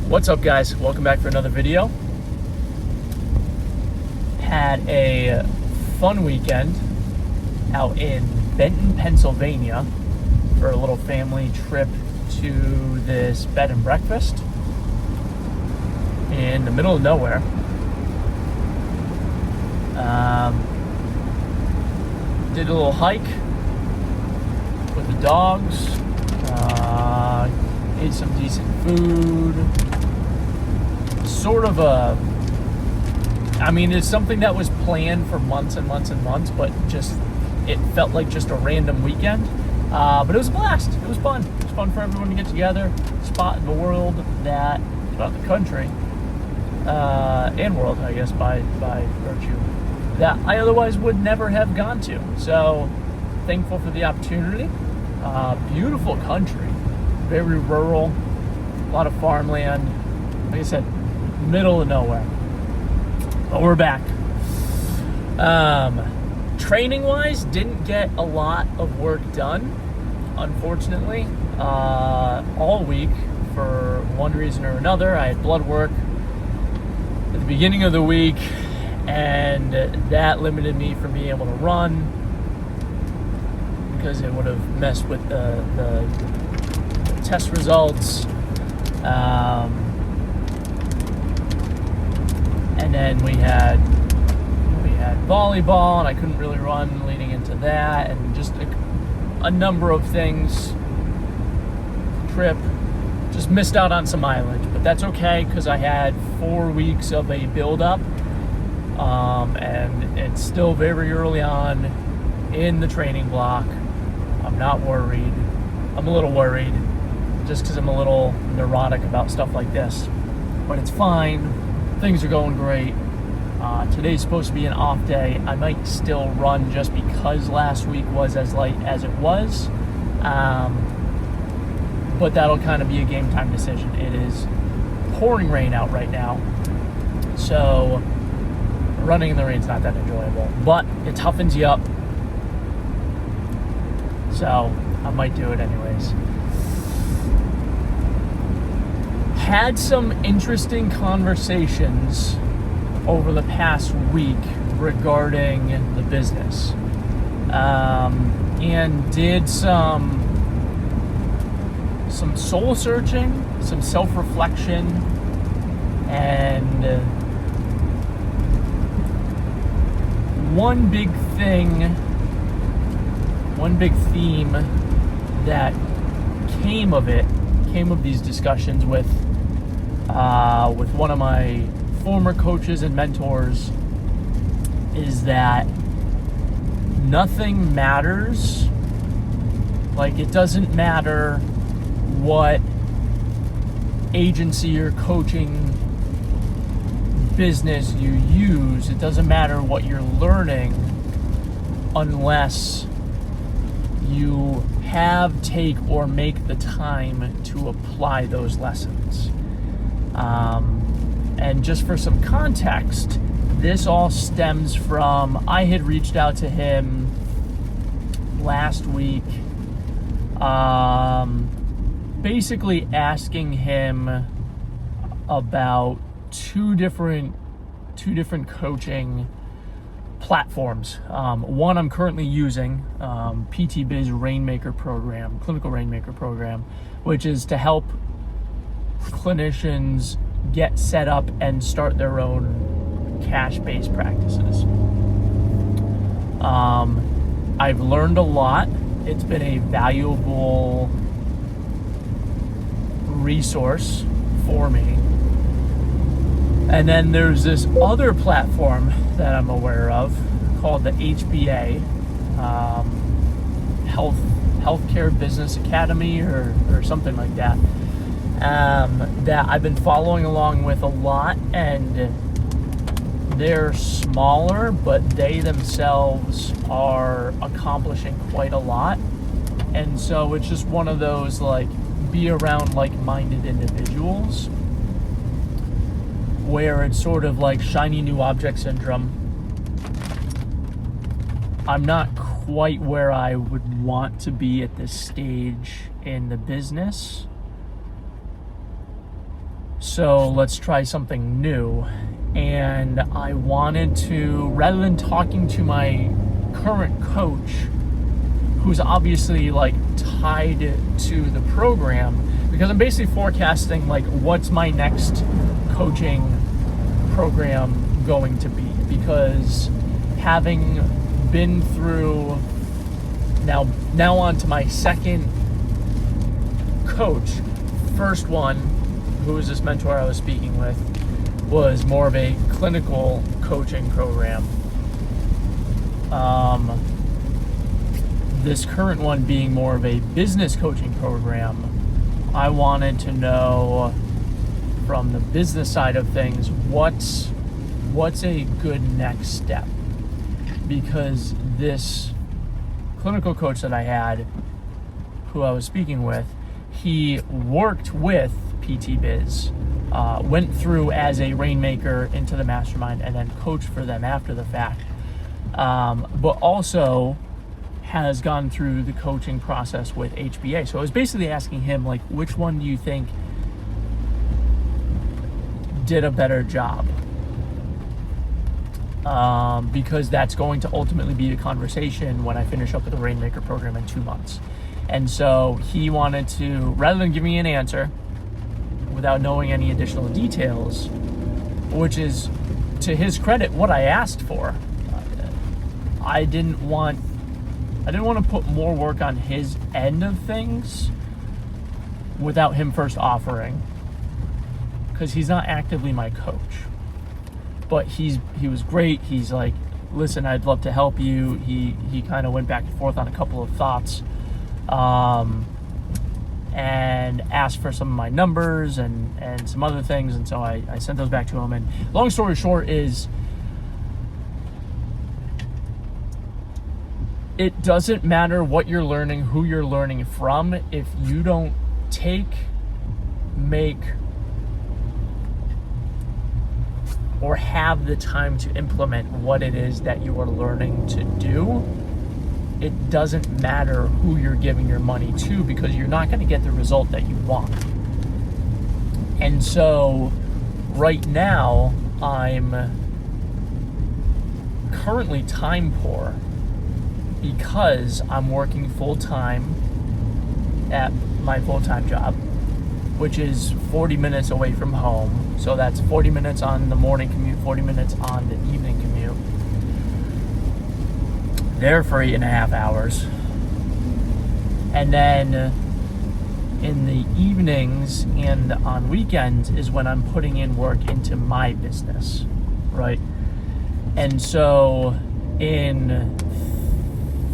What's up, guys? Welcome back for another video. Had a fun weekend out in Benton, Pennsylvania for a little family trip to this bed and breakfast in the middle of nowhere. Did a little hike with the dogs, ate some decent food. Sort of it's something that was planned for months and months and months, but it felt like just a random weekend. But it was a blast. It was fun. It was fun for everyone to get together, spot in the world throughout the country, and world, I guess, by virtue, that I otherwise would never have gone to. So thankful for the opportunity. Beautiful country, very rural, a lot of farmland. Like I said, middle of nowhere. But we're back. Training wise, didn't get a lot of work done, unfortunately, all week for one reason or another. I had blood work at the beginning of the week, and that limited me from being able to run because it would have messed with the test results. And then we had volleyball, and I couldn't really run leading into that, and just a number of things. Trip, just missed out on some mileage, but that's okay because I had 4 weeks of a build-up, and it's still very early on in the training block. I'm not worried. I'm a little worried just because I'm a little neurotic about stuff like this, but it's fine. Things are going great. Today's supposed to be an off day. I might still run just because last week was as light as it was. But that'll kind of be a game time decision. It is pouring rain out right now, so running in the rain's not that enjoyable, but it toughens you up. So I might do it anyways. Had some interesting conversations over the past week regarding the business, and did some soul searching, some self-reflection, and one big theme that came of these discussions with one of my former coaches and mentors is that nothing matters. Like, it doesn't matter what agency or coaching business you use. It doesn't matter what you're learning unless you take or make the time to apply those lessons. And just for some context, this all stems from, I had reached out to him last week, basically asking him about two different coaching platforms. One I'm currently using, PT Biz Rainmaker program, clinical Rainmaker program, which is to help clinicians get set up and start their own cash-based practices. I've learned a lot. It's been a valuable resource for me. And then there's this other platform that I'm aware of called the HBA, Healthcare Business Academy or something like that, that I've been following along with a lot, and they're smaller, but they themselves are accomplishing quite a lot. And so it's just one of those, like, be around like-minded individuals where it's sort of like shiny new object syndrome. I'm not quite where I would want to be at this stage in the business. So let's try something new. And I wanted to, rather than talking to my current coach, who's obviously like tied to the program, because I'm basically forecasting like what's my next coaching program going to be, because having been through now on to my second coach. First one, who was this mentor I was speaking with, was more of a clinical coaching program. This current one being more of a business coaching program. I wanted to know from the business side of things, what's a good next step? Because this clinical coach that I had, who I was speaking with, he worked with PT Biz, went through as a rainmaker into the mastermind, and then coached for them after the fact. But also has gone through the coaching process with HBA. So I was basically asking him, like, which one do you think did a better job? Because that's going to ultimately be a conversation when I finish up with the Rainmaker program in 2 months. And so he wanted to, rather than give me an answer without knowing any additional details, which is, to his credit, what I asked for. I didn't want to put more work on his end of things without him first offering, because he's not actively my coach. But he was great. He's like, listen, I'd love to help you. He kind of went back and forth on a couple of thoughts, and asked for some of my numbers and some other things. And so I sent those back to him. And long story short is, it doesn't matter what you're learning, who you're learning from, if you don't make, or have the time to implement what it is that you are learning to do. It doesn't matter who you're giving your money to, because you're not going to get the result that you want. And so right now I'm currently time poor, because I'm working full-time at my full-time job, which is 40 minutes away from home. So that's 40 minutes on the morning commute, 40 minutes on the evening commute. There for 8.5 hours. And then in the evenings and on weekends is when I'm putting in work into my business, right? And so in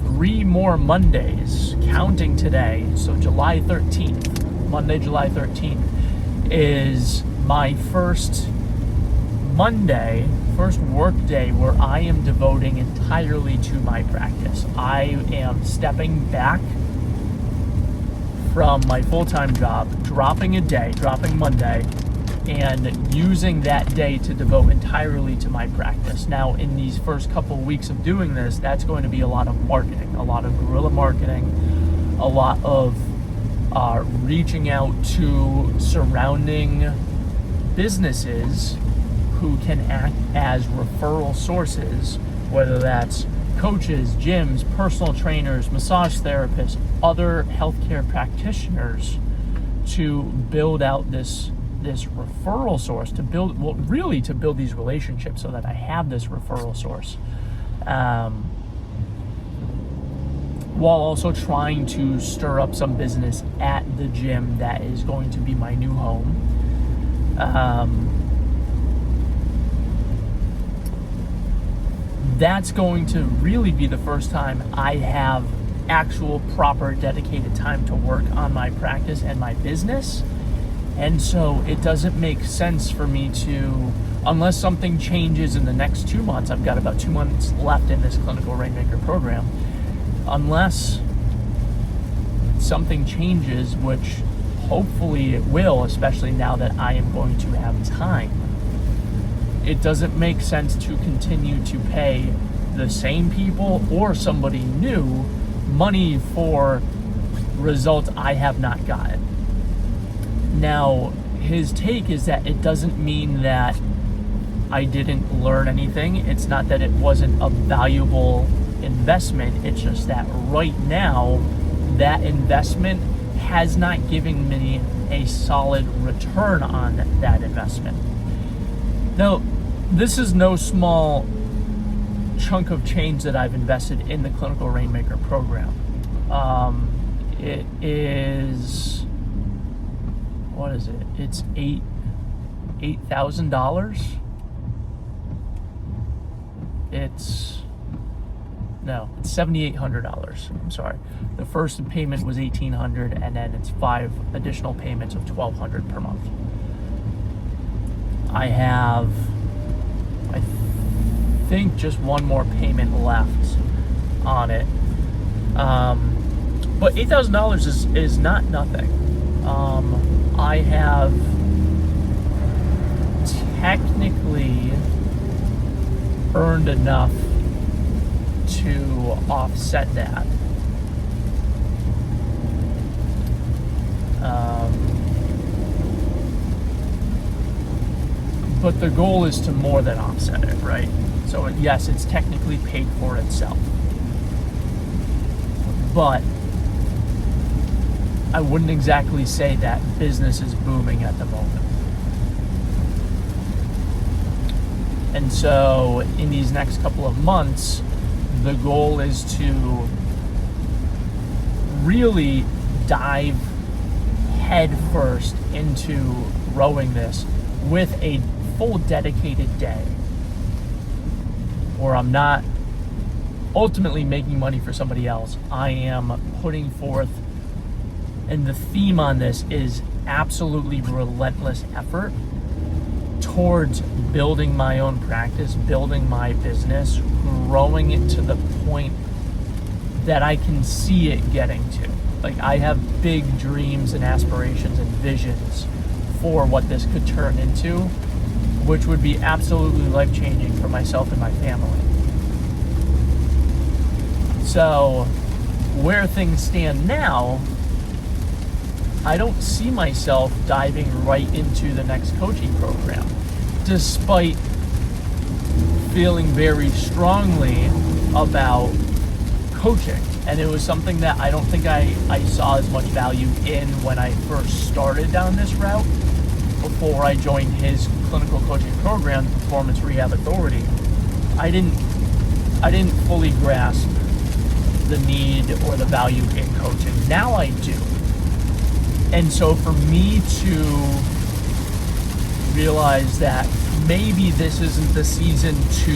3 more Mondays, counting today, so July 13th, Monday, July 13th, is my first work day where I am devoting entirely to my practice. I am stepping back from my full-time job, dropping Monday, and using that day to devote entirely to my practice. Now, in these first couple of weeks of doing this, that's going to be a lot of marketing, a lot of guerrilla marketing, a lot of reaching out to surrounding businesses who can act as referral sources, whether that's coaches, gyms, personal trainers, massage therapists, other healthcare practitioners, to build out this referral source, to build these relationships so that I have this referral source, while also trying to stir up some business at the gym that is going to be my new home. That's going to really be the first time I have actual proper dedicated time to work on my practice and my business. And so it doesn't make sense for me to, unless something changes in the next 2 months, I've got about 2 months left in this Clinical Rainmaker program, unless something changes, which hopefully it will, especially now that I am going to have time, it doesn't make sense to continue to pay the same people or somebody new money for results I have not gotten. Now, his take is that it doesn't mean that I didn't learn anything. It's not that it wasn't a valuable investment. It's just that right now, that investment has not given me a solid return on that investment. Now, this is no small chunk of change that I've invested in the Clinical Rainmaker program. It is, what is it? It's $8,000. It's $7,800. I'm sorry. The first payment was $1,800, and then it's 5 additional payments of $1,200 per month. I have, I think, just one more payment left on it. But $8,000 is not nothing. I have technically earned enough to offset that. But the goal is to more than offset it, right? So yes, it's technically paid for itself. But I wouldn't exactly say that business is booming at the moment. And so in these next couple of months, the goal is to really dive head first into growing this with a full dedicated day where I'm not ultimately making money for somebody else. I am putting forth, and the theme on this is absolutely relentless effort towards building my own practice, building my business, growing it to the point that I can see it getting to. Like, I have big dreams and aspirations and visions for what this could turn into, which would be absolutely life-changing for myself and my family. So, where things stand now, I don't see myself diving right into the next coaching program, despite feeling very strongly about coaching. And it was something that I don't think I saw as much value in when I first started down this route, before I joined his clinical coaching program, the Performance Rehab Authority. I didn't fully grasp the need or the value in coaching. Now I do. And so for me to realize that maybe this isn't the season to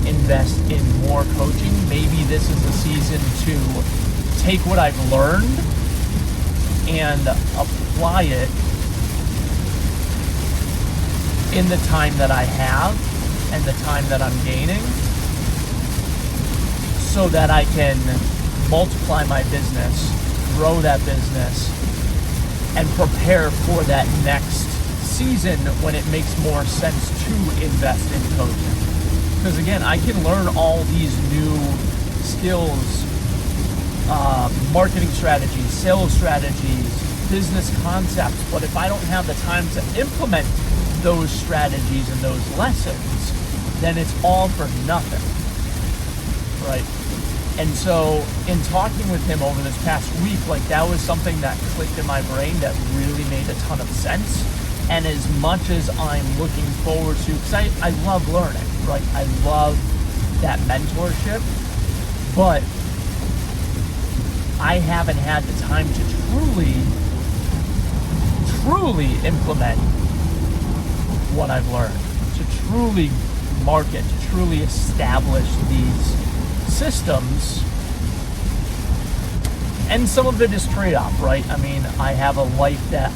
invest in more coaching, maybe this is the season to take what I've learned and apply it in the time that I have and the time that I'm gaining, so that I can multiply my business, grow that business, and prepare for that next season when it makes more sense to invest in coaching. Because again, I can learn all these new skills, marketing strategies, sales strategies, business concepts, but if I don't have the time to implement those strategies and those lessons, then it's all for nothing, right? And so in talking with him over this past week, like, that was something that clicked in my brain that really made a ton of sense. And as much as I'm looking forward to, because I love learning, right? I love that mentorship, but I haven't had the time to truly implement what I've learned, to truly market, to truly establish these systems. And some of it is trade-off, right? I mean, I have a life that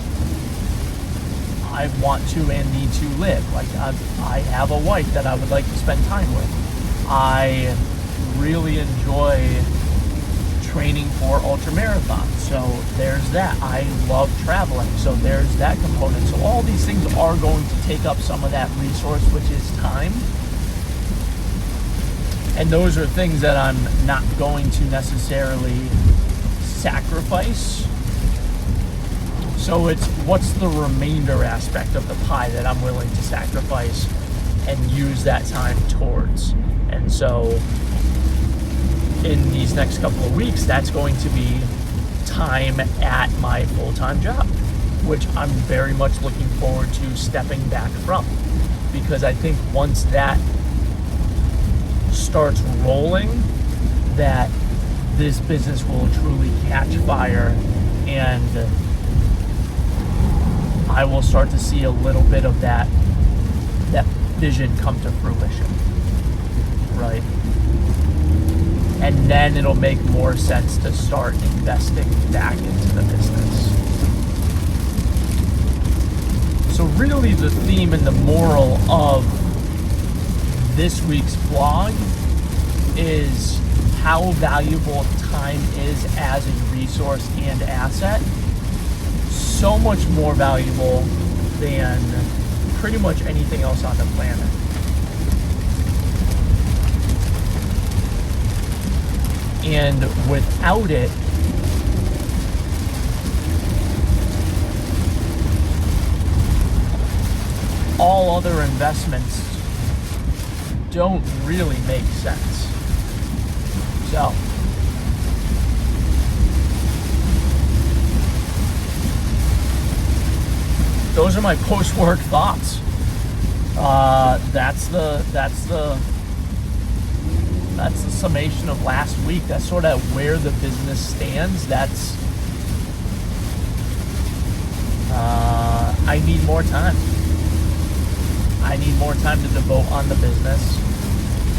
I want to and need to live. Like, I have a wife that I would like to spend time with. I really enjoy training for ultra marathons, so there's that. I love traveling, so there's that component. So all these things are going to take up some of that resource, which is time. And those are things that I'm not going to necessarily sacrifice So it's what's the remainder aspect of the pie that I'm willing to sacrifice and use that time towards. And so in these next couple of weeks, that's going to be time at my full-time job, which I'm very much looking forward to stepping back from, because I think once that starts rolling, that this business will truly catch fire, and I will start to see a little bit of that vision come to fruition, right? And then it'll make more sense to start investing back into the business. So really the theme and the moral of this week's vlog is how valuable time is as a resource and asset. So much more valuable than pretty much anything else on the planet. And without it, all other investments don't really make sense. So, those are my post-work thoughts. That's the summation of last week. That's sort of where the business stands. That's I need more time. I need more time to devote on the business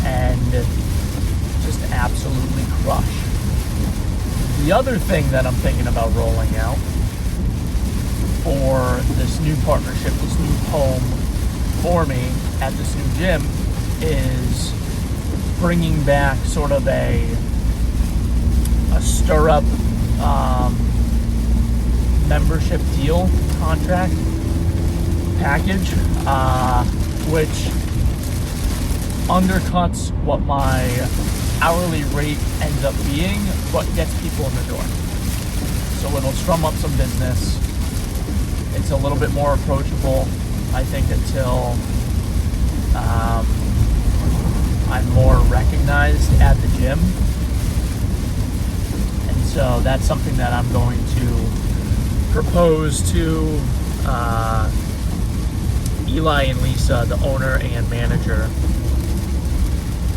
and just absolutely crush. The other thing that I'm thinking about rolling out for this new partnership, this new home for me at this new gym, is bringing back sort of a stir-up membership deal contract package, which undercuts what my hourly rate ends up being, but gets people in the door. So it'll strum up some business. It's a little bit more approachable, I think, until I'm more recognized at the gym. And so that's something that I'm going to propose to Eli and Lisa, the owner and manager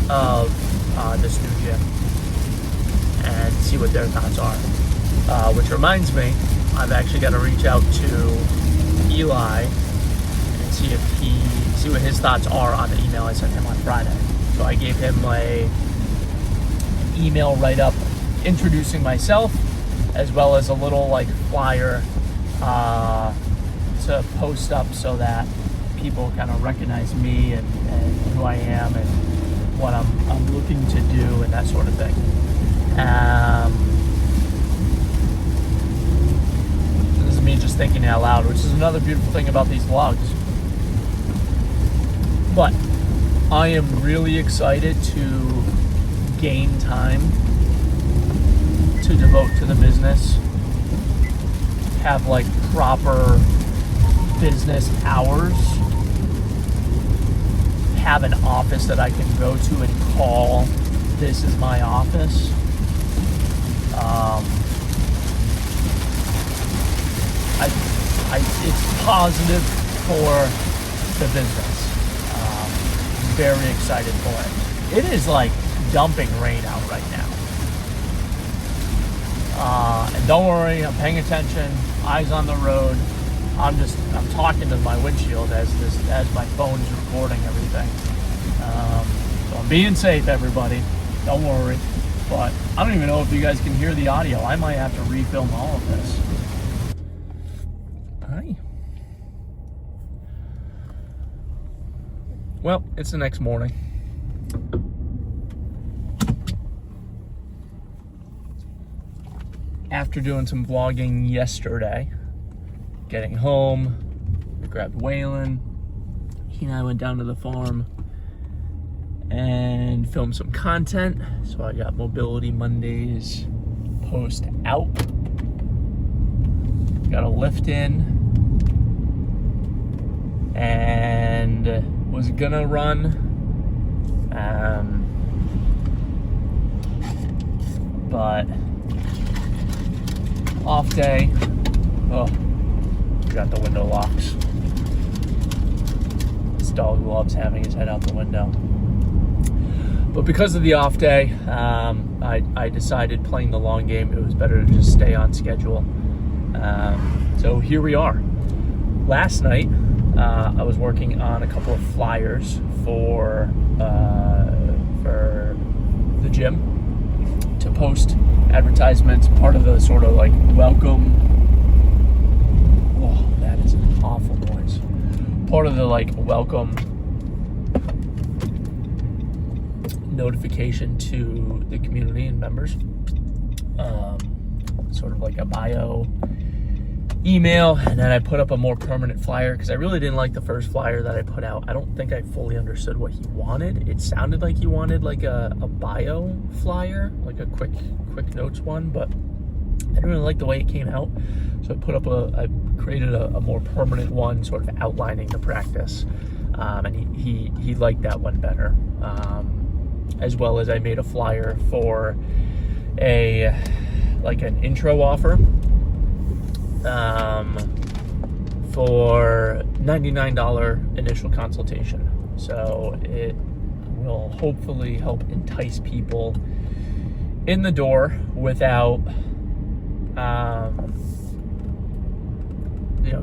of this new gym, and see what their thoughts are. Which reminds me, I've actually got to reach out to Eli and see what his thoughts are on the email I sent him on Friday. So I gave him an email write-up introducing myself, as well as a little flyer to post up so that people kind of recognize me and who I am and what I'm looking to do and that sort of thing. This is me just thinking out loud, which is another beautiful thing about these vlogs. But I am really excited to gain time to devote to the business, have proper business hours, have an office that I can go to and call, this is my office. It's positive for the business. Very excited for it. It is dumping rain out right now. And don't worry, I'm paying attention, eyes on the road. I'm talking to my windshield as my phone's recording everything. So I'm being safe, everybody. Don't worry. But I don't even know if you guys can hear the audio. I might have to refilm all of this. Hi. Well, it's the next morning. After doing some vlogging yesterday, getting home, I grabbed Waylon. He and I went down to the farm and filmed some content. So I got Mobility Mondays post out. got a lift in, and was gonna run. But off day. Oh, got the window locks. This dog loves having his head out the window. But because of the off day, I decided playing the long game, it was better to just stay on schedule. So here we are. Last night, I was working on a couple of flyers for the gym to post advertisements, part of the sort of like welcome. Oh, that is an awful noise. Part of the like welcome notification to the community and members. Sort of like a bio email, and then I put up a more permanent flyer because I really didn't like the first flyer that I put out. I don't think I fully understood what he wanted. It sounded like he wanted like a bio flyer, like a quick notes one, but I didn't really like the way it came out. So I created a more permanent one, sort of outlining the practice, and he liked that one better. As well as I made a flyer for an intro offer for $99 initial consultation. So it will hopefully help entice people in the door without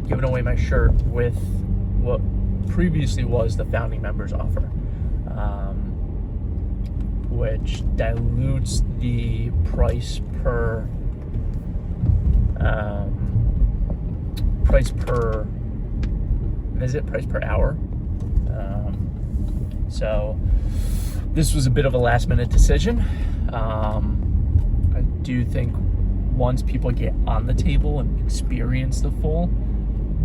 giving away my shirt with what previously was the founding members offer, which dilutes the price per visit, price per hour. So this was a bit of a last minute decision. I do think once people get on the table and experience the full,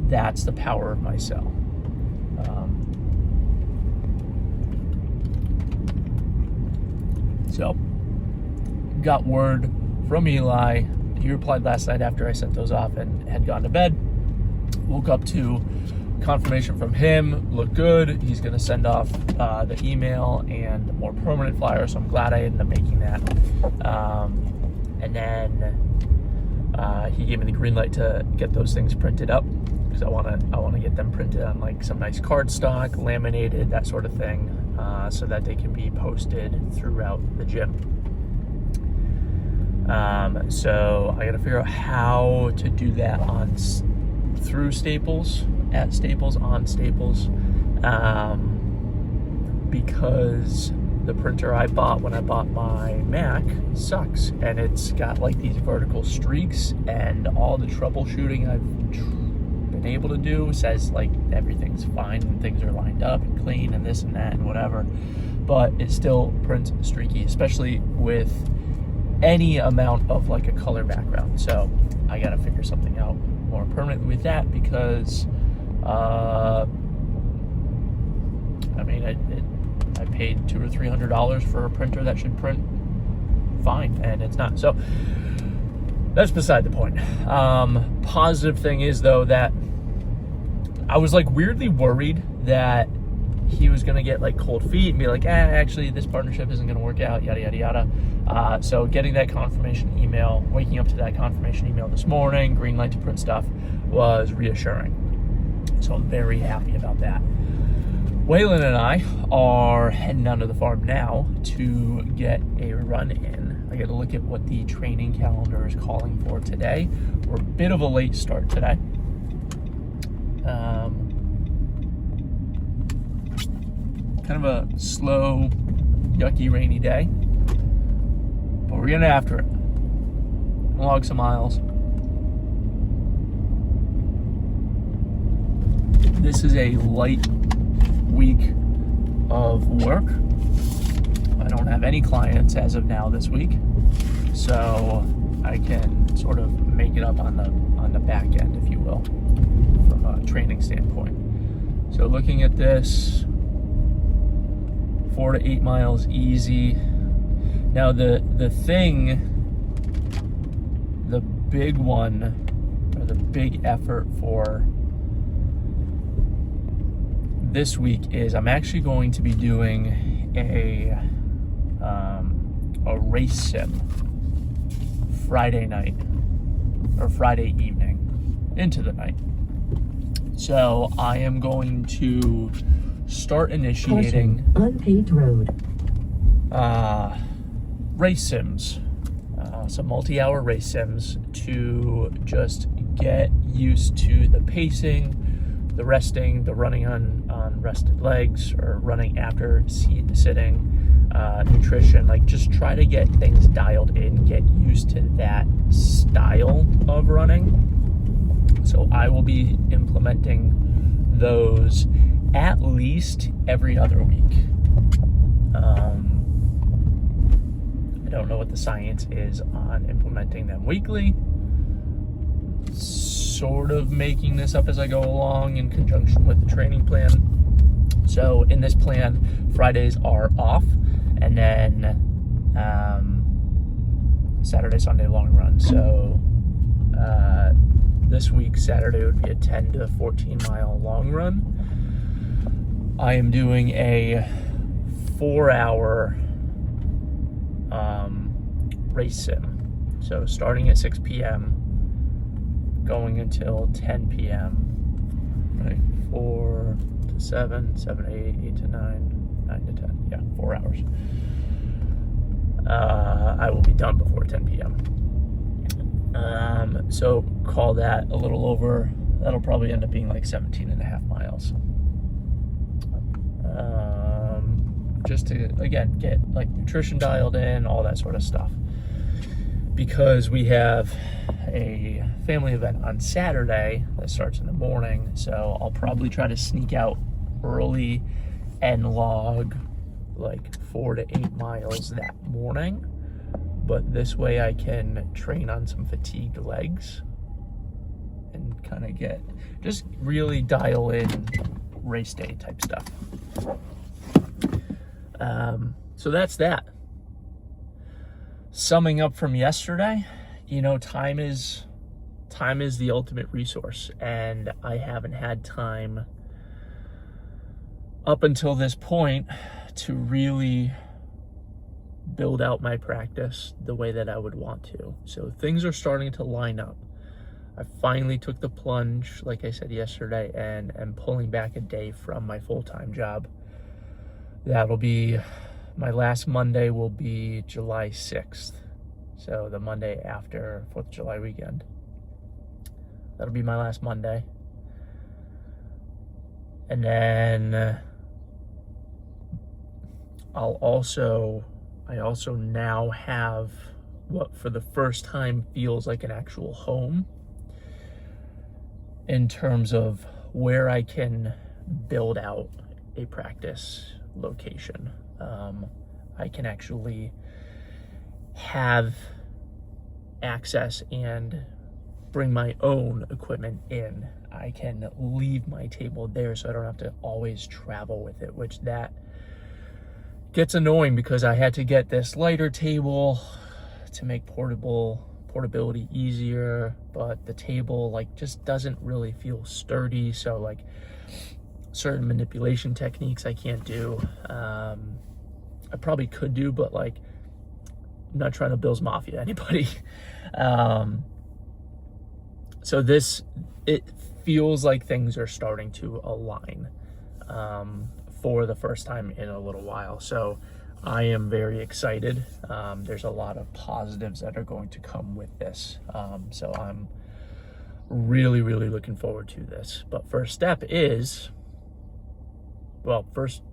that's the power of my sell. So got word from Eli. He replied last night after I sent those off and had gone to bed. Woke up to confirmation from him, looked good. He's going to send off the email and the more permanent flyer, so I'm glad I ended up making that. And then he gave me the green light to get those things printed up, because I want to get them printed on like some nice cardstock, laminated, that sort of thing, so that they can be posted throughout the gym. So I got to figure out how to do that through Staples, at Staples, on Staples, because the printer I bought when I bought my Mac sucks, and it's got like these vertical streaks, and all the troubleshooting I've been able to do says like everything's fine and things are lined up and clean and this and that and whatever, but it still prints streaky, especially with any amount of like a color background. So I gotta figure something out more permanently with that, because I paid $200 or $300 for a printer that should print fine, and it's not. So that's beside the point. Positive thing is though that I was like weirdly worried that he was gonna get like cold feet and be like, actually this partnership isn't gonna work out, yada yada yada. So getting that confirmation email, waking up to that confirmation email this morning, green light to print stuff, was reassuring. So I'm very happy about that. Waylon and I are heading down to the farm now to get a run in. I got to look at what the training calendar is calling for today. We're a bit of a late start today. Kind of a slow, yucky, rainy day, but we're getting after it. Log some miles. This is a light week of work. I don't have any clients as of now this week, so I can sort of make it up on the back end, if you will, from a training standpoint. So looking at this, 4 to 8 miles easy. Now the big one, or the big effort for this week is I'm actually going to be doing a race sim Friday night or Friday evening into the night. So I am going to start initiating unpaved road. Race sims, some multi-hour race sims to just get used to the pacing, the resting, the running on rested legs or running after sitting, nutrition, like just try to get things dialed in, get used to that style of running. So I will be implementing those at least every other week. I don't know what the science is on implementing them weekly. Sort of making this up as I go along in conjunction with the training plan. So in this plan, Fridays are off, and then Saturday, Sunday long run. So this week, Saturday would be a 10 to 14 mile long run. I am doing a 4-hour race sim. So starting at 6 p.m., going until 10 p.m., right? 4 to 7, 7 to 8, 8 to 9, 9 to 10. Yeah, 4 hours. I will be done before 10 p.m. So call that a little over, that'll probably end up being like 17 and a half miles. Just to, again, get like nutrition dialed in, all that sort of stuff. Because we have a family event on Saturday that starts in the morning, so I'll probably try to sneak out early and log like 4 to 8 miles that morning. But this way I can train on some fatigued legs and kind of just really dial in race day type stuff. So that's that. Summing up from yesterday, time is the ultimate resource, and I haven't had time up until this point to really build out my practice the way that I would want to. So things are starting to line up. I finally took the plunge, like I said yesterday, and am pulling back a day from my full-time job. That'll be, my last Monday will be July 6th. So the Monday after 4th of July weekend. That'll be my last Monday. And then I also now have what for the first time feels like an actual home in terms of where I can build out a practice location. I can actually have access and bring my own equipment in. I can leave my table there so I don't have to always travel with it, which that gets annoying because I had to get this lighter table to make portability easier, but the table just doesn't really feel sturdy. So certain manipulation techniques I can't do. I probably could do, but I'm not trying to Bill's Mafia anybody. So it feels like things are starting to align for the first time in a little while. So I am very excited. There's a lot of positives that are going to come with this. So I'm really, really looking forward to this. But first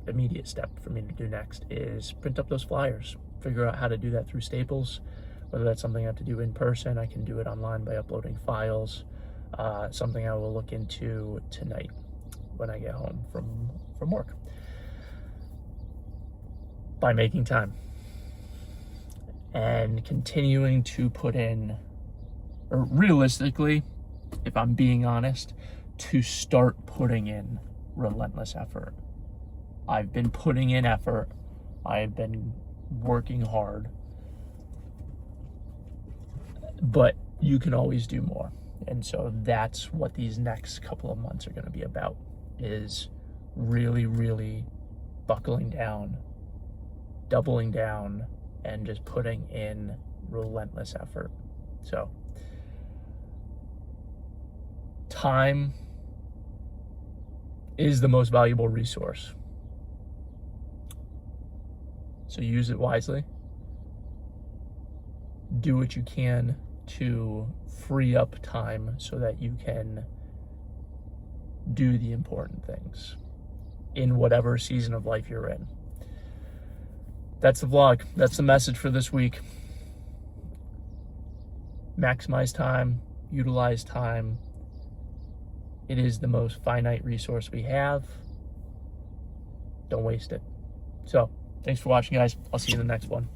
immediate step for me to do next is print up those flyers, figure out how to do that through Staples. Whether that's something I have to do in person, I can do it online by uploading files. Something I will look into tonight when I get home from work. By making time and continuing to put in, or realistically, if I'm being honest, to start putting in relentless effort. I've been putting in effort. I've been working hard, but you can always do more. And so that's what these next couple of months are going to be about, is really, really buckling down, doubling down, and just putting in relentless effort. So time is the most valuable resource. So use it wisely. Do what you can to free up time so that you can do the important things in whatever season of life you're in. That's the vlog. That's the message for this week. Maximize time, utilize time. It is the most finite resource we have. Don't waste it. So, thanks for watching, guys. I'll see you in the next one.